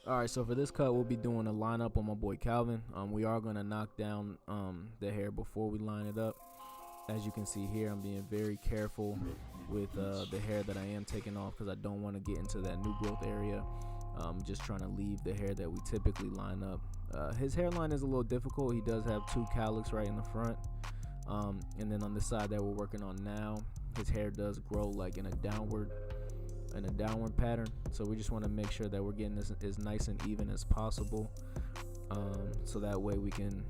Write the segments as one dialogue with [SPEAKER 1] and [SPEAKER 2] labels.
[SPEAKER 1] Alright, so for this cut, we'll be doing a lineup on my boy Calvin. We are going to knock down the hair before we line it up. As you can see here, I'm being very careful with the hair that I am taking off because I don't want to get into that new growth area. Just trying to leave the hair that we typically line up. His hairline is a little difficult. He does have 2 cowlicks right in the front. And then on the side that we're working on now, his hair does grow like in a downward pattern. So we just want to make sure that we're getting this as nice and even as possible. So that way we can,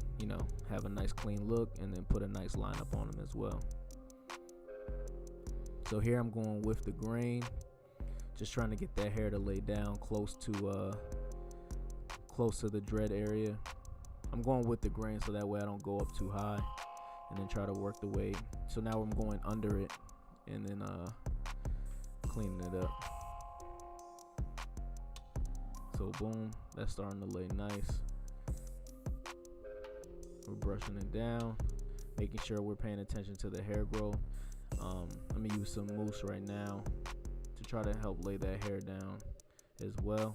[SPEAKER 1] have a nice clean look and then put a nice lineup on him as well. So here I'm going with the grain, just trying to get that hair to lay down close to the dread area. I'm going with the grain so that way I don't go up too high, and then try to work the way. So now I'm going under it and then cleaning it up. So boom, that's starting to lay nice. We're brushing it down, making sure we're paying attention to the hair growth. I'm gonna use some mousse right now to try to help lay that hair down as well.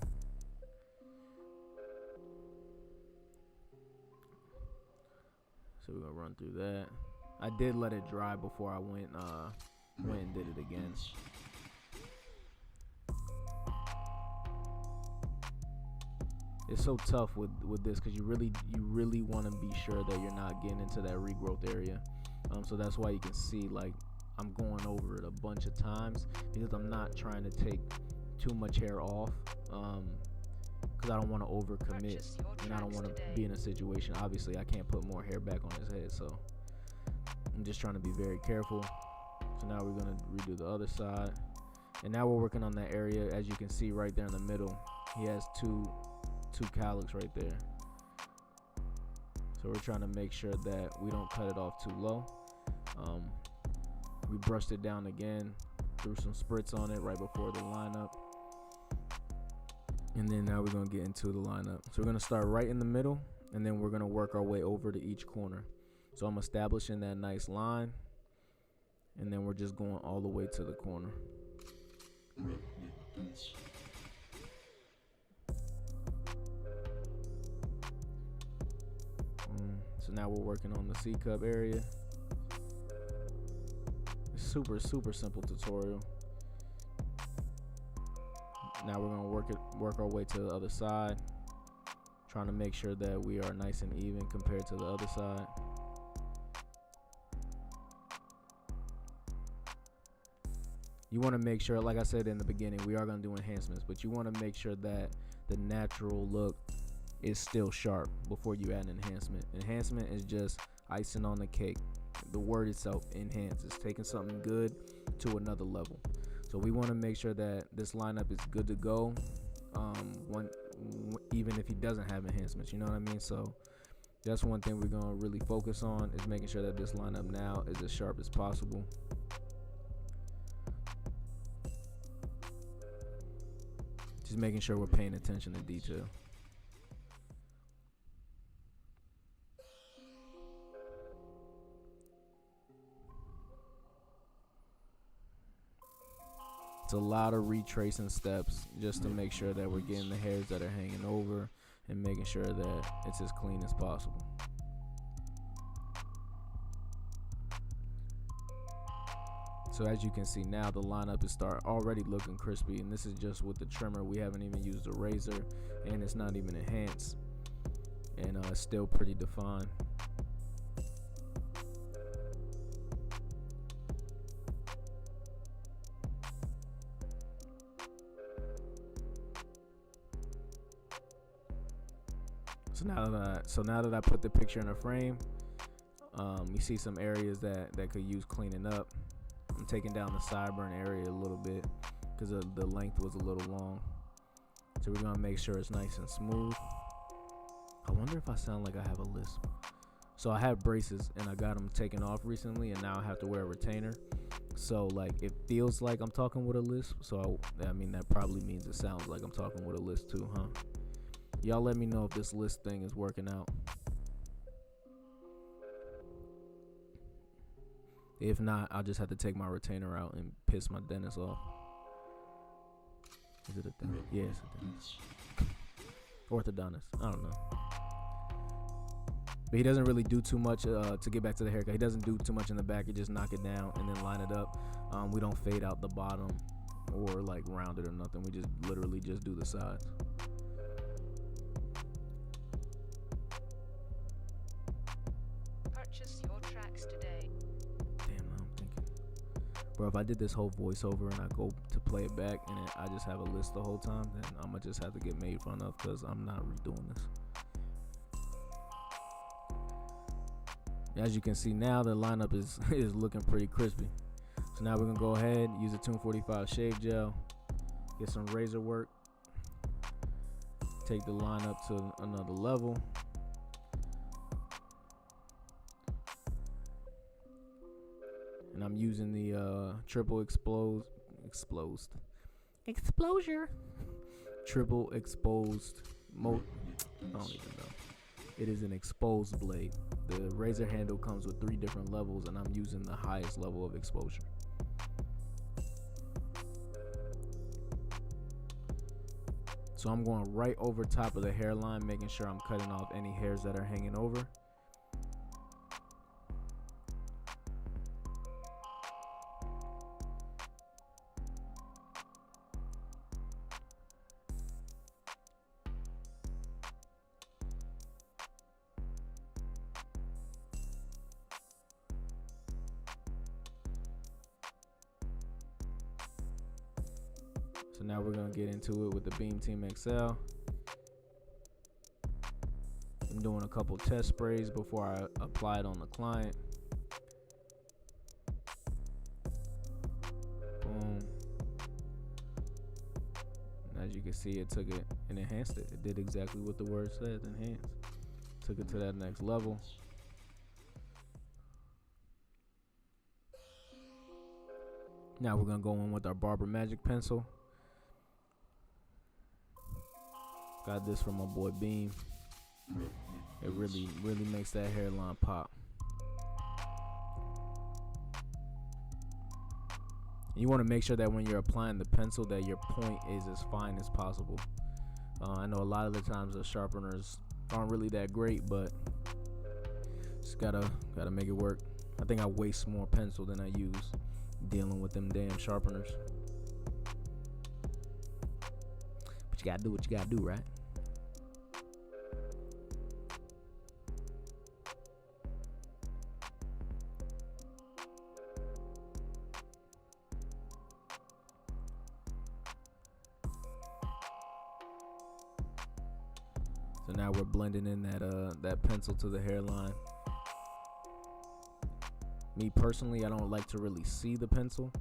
[SPEAKER 1] So we're gonna run through that. I did let it dry before I went and did it again. It's so tough with this because you really want to be sure that you're not getting into that regrowth area. So that's why you can see like I'm going over it a bunch of times because I'm not trying to take too much hair off, because I don't want to overcommit and I don't want to be in a situation. Obviously I can't put more hair back on his head, so I'm just trying to be very careful. So now we're going to redo the other side, and now we're working on that area. As you can see right there in the middle, he has two cowlicks right there. So we're trying to make sure that we don't cut it off too low. We brushed it down again, threw some spritz on it right before the lineup, and then now we're going to get into the lineup. So we're going to start right in the middle, and then we're going to work our way over to each corner. So I'm establishing that nice line, and then we're just going all the way to the corner. So now we're working on the C-cup area. It's super simple tutorial. Now we're gonna work our way to the other side, trying to make sure that we are nice and even compared to the other side. You want to make sure, like I said in the beginning, we are going to do enhancements, but you want to make sure that the natural look is still sharp before you add an enhancement. Enhancement is just icing on the cake. The word itself, enhance, is taking something good to another level. So we want to make sure that this lineup is good to go, even if he doesn't have enhancements, you know what I mean? So that's one thing we're going to really focus on, is making sure that this lineup now is as sharp as possible. Just making sure we're paying attention to detail. It's a lot of retracing steps just to make sure that we're getting the hairs that are hanging over and making sure that it's as clean as possible. So as you can see now, the lineup is already looking crispy, and this is just with the trimmer. We haven't even used a razor, and it's not even enhanced, and it's still pretty defined. So now that I put the picture in a frame, you see some areas that could use cleaning up. I'm taking down the sideburn area a little bit because the length was a little long. So we're gonna make sure it's nice and smooth. I wonder if I sound like I have a lisp. So I have braces and I got them taken off recently, and now I have to wear a retainer. So like it feels like I'm talking with a lisp. So I mean that probably means it sounds like I'm talking with a lisp too, huh? Y'all let me know if this lisp thing is working out. If not, I'll just have to take my retainer out and piss my dentist off. Is it a dentist? Yeah, it's a dentist. orthodontist. I don't know. But he doesn't really do too much to get back to the haircut. He doesn't do too much in the back. He just knock it down and then line it up. We don't fade out the bottom or like round it or nothing. We just literally just do the sides.
[SPEAKER 2] Purchase your tracks today.
[SPEAKER 1] Damn, I'm thinking, bro, if I did this whole voiceover and I go to play it back and I just have a list the whole time, then I'm gonna just have to get made fun of because I'm not redoing this. As you can see now, the lineup is looking pretty crispy. So now we're gonna go ahead, use a Tune 45 shave gel, get some razor work, take the lineup to another level. And I'm using the triple exposure, triple exposed I don't even know. It is an exposed blade. The razor handle comes with 3 different levels, and I'm using the highest level of exposure. So I'm going right over top of the hairline, making sure I'm cutting off any hairs that are hanging over. So now we're gonna get into it with the Beam Team XL. I'm doing a couple test sprays before I apply it on the client. Boom. And as you can see, it took it and enhanced it. It did exactly what the word said, enhance. Took it to that next level. Now we're gonna go in with our Barber Magic pencil. Got this from my boy Beam. It really makes that hairline pop. You want to make sure that when you're applying the pencil that your point is as fine as possible. I know a lot of the times the sharpeners aren't really that great, but just gotta make it work. I think I waste more pencil than I use dealing with them damn sharpeners. But you gotta do what you gotta do, right? So now we're blending in that pencil to the hairline. Me personally, I don't like to really see the pencil.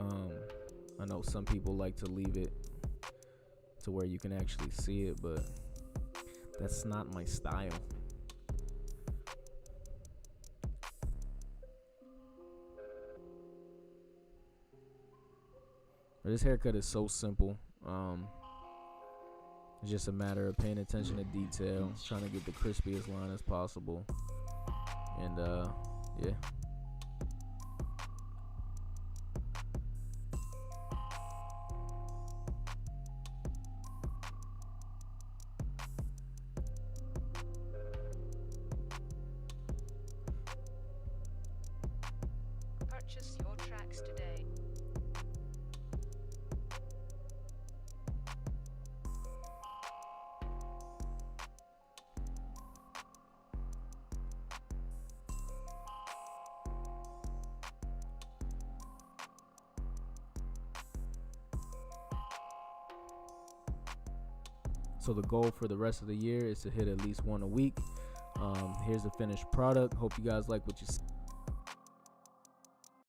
[SPEAKER 1] I know some people like to leave it to where you can actually see it, but that's not my style. But this haircut is so simple. It's just a matter of paying attention to detail, trying to get the crispiest line as possible. And yeah.
[SPEAKER 2] Purchase your tracks today.
[SPEAKER 1] So the goal for the rest of the year is to hit at least one a week. Here's the finished product. Hope you guys like what you see.